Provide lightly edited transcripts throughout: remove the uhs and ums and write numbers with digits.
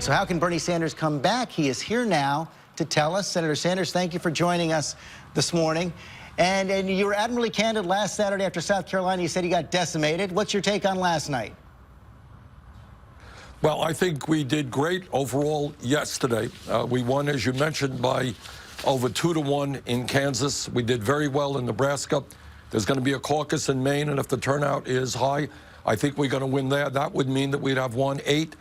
So how can Bernie Sanders come back? He is here now to tell us. Senator Sanders, thank you for joining us this morning. And you were admirably candid last Saturday after South Carolina. You said he got decimated. What's your take on last night? Well, I think we did great overall yesterday. We won, as you mentioned, by over 2-1 in Kansas. We did very well in Nebraska. There's going to be a caucus in Maine, and if the turnout is high, I think we're going to win there. That would mean that we'd have won 8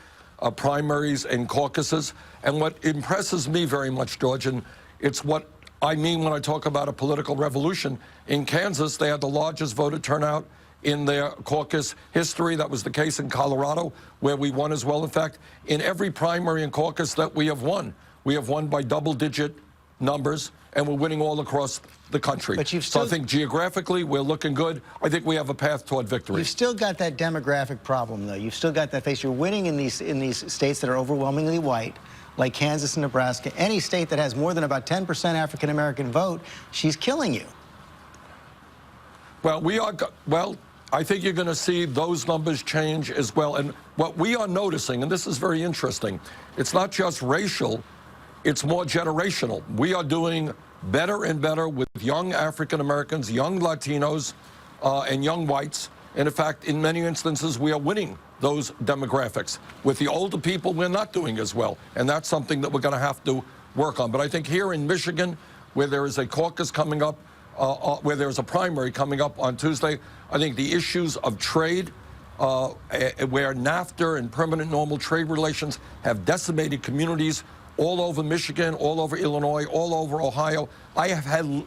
primaries and caucuses. And what impresses me very much, George, and it's what I mean when I talk about a political revolution, in Kansas, they had the largest voter turnout in their caucus history. That was the case in Colorado, where we won as well. In fact, in every primary and caucus that we have won by double-digit numbers, and we're winning all across the country. But so I think geographically, we're looking good. I think we have a path toward victory. You've still got that demographic problem, though. You've still got that face. You're winning in these states that are overwhelmingly white, like Kansas and Nebraska. Any state that has more than about 10% African-American vote, she's killing you. Well, I think you're going to see those numbers change as well. And what we are noticing, and this is very interesting, it's not just racial, it's more generational. We are doing better and better with young African Americans, young Latinos, and young whites. And in fact, in many instances, we are winning those demographics. With the older people, we're not doing as well. And that's something that we're going to have to work on. But I think here in Michigan, where there is a caucus coming up, where there's a primary coming up on Tuesday, I think the issues of trade, where NAFTA and permanent normal trade relations have decimated communities all over Michigan, all over Illinois, all over Ohio. I have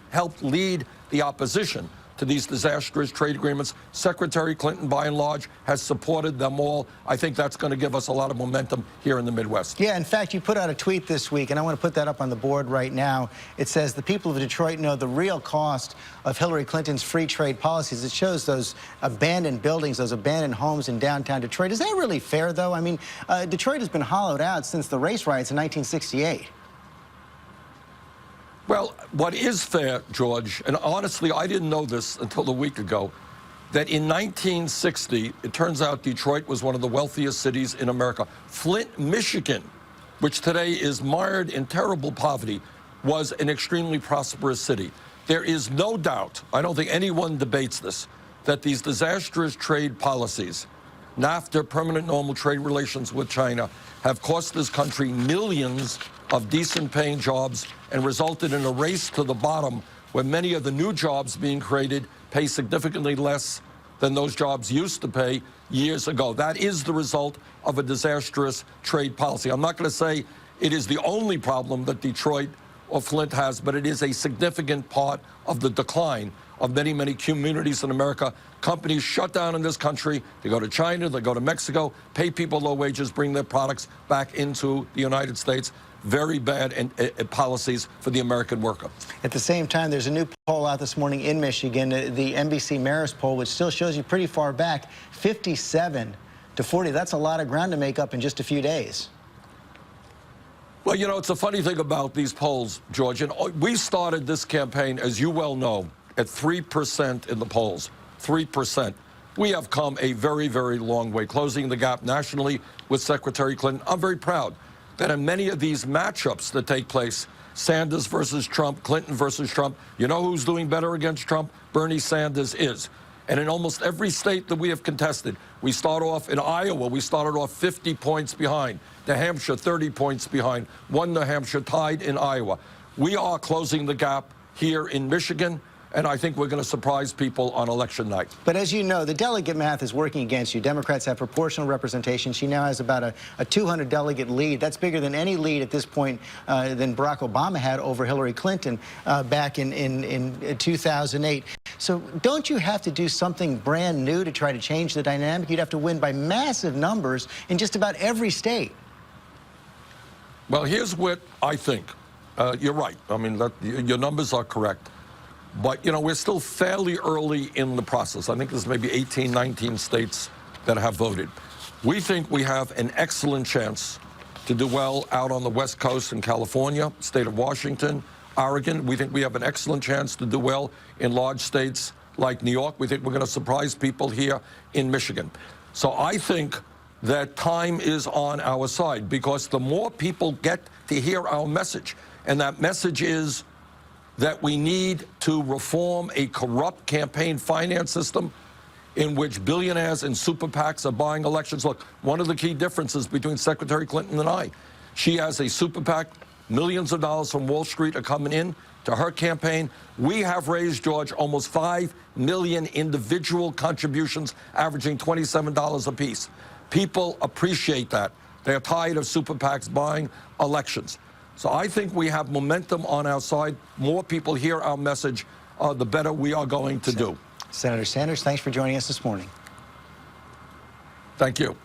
helped lead the opposition to these disastrous trade agreements. Secretary Clinton, by and large, has supported them all. I think that's going to give us a lot of momentum here in the Midwest. Yeah, in fact, you put out a tweet this week, and I want to put that up on the board right now. It says, the people of Detroit know the real cost of Hillary Clinton's free trade policies. It shows those abandoned buildings, those abandoned homes in downtown Detroit. Is that really fair, though? I mean, Detroit has been hollowed out since the race riots in 1968. Well, what is fair, George, and honestly, I didn't know this until a week ago, that in 1960, it turns out Detroit was one of the wealthiest cities in America. Flint, Michigan, which today is mired in terrible poverty, was an extremely prosperous city. There is no doubt, I don't think anyone debates this, that these disastrous trade policies, NAFTA, permanent normal trade relations with China, have cost this country millions of decent-paying jobs and resulted in a race to the bottom where many of the new jobs being created pay significantly less than those jobs used to pay years ago. That is the result of a disastrous trade policy. I'm not going to say it is the only problem that Detroit or Flint has, but it is a significant part of the decline of many, many communities in America. Companies shut down in this country. They go to China, they go to Mexico, pay people low wages, bring their products back into the United States. Very bad policies for the American worker. At the same time, there's a new poll out this morning in Michigan, the NBC Marist poll, which still shows you pretty far back, 57 to 40. That's a lot of ground to make up in just a few days. Well, you know, it's a funny thing about these polls, George. And we started this campaign, as you well know, at 3% in the polls, 3%. We have come a very, very long way, closing the gap nationally with Secretary Clinton. I'm very proud that in many of these matchups that take place, Sanders versus Trump, Clinton versus Trump, you know who's doing better against Trump? Bernie Sanders is. And in almost every state that we have contested, we start off in Iowa, we started off 50 points behind. New Hampshire, 30 points behind. One New Hampshire tied in Iowa. We are closing the gap here in Michigan, and I think we're going to surprise people on election night. But as you know, the delegate math is working against you. Democrats have proportional representation. She now has about a 200-delegate lead. That's bigger than any lead at this point than Barack Obama had over Hillary Clinton back in 2008. So don't you have to do something brand new to try to change the dynamic? You'd have to win by massive numbers in just about every state. Well, here's what I think. You're right. I mean, your numbers are correct. But, you know, we're still fairly early in the process. I think there's maybe 18, 19 states that have voted. We think we have an excellent chance to do well out on the West Coast in California, state of Washington, Oregon. We think we have an excellent chance to do well in large states like New York. We think we're going to surprise people here in Michigan. So I think that time is on our side, because the more people get to hear our message, and that message is that we need to reform a corrupt campaign finance system in which billionaires and super PACs are buying elections. Look, one of the key differences between Secretary Clinton and I, she has a super PAC, millions of dollars from Wall Street are coming in to her campaign. We have raised, George, almost 5 million individual contributions, averaging $27 apiece. People appreciate that. They're tired of super PACs buying elections. So I think we have momentum on our side. More people hear our message, the better we are going to do. Senator Sanders, thanks for joining us this morning. Thank you.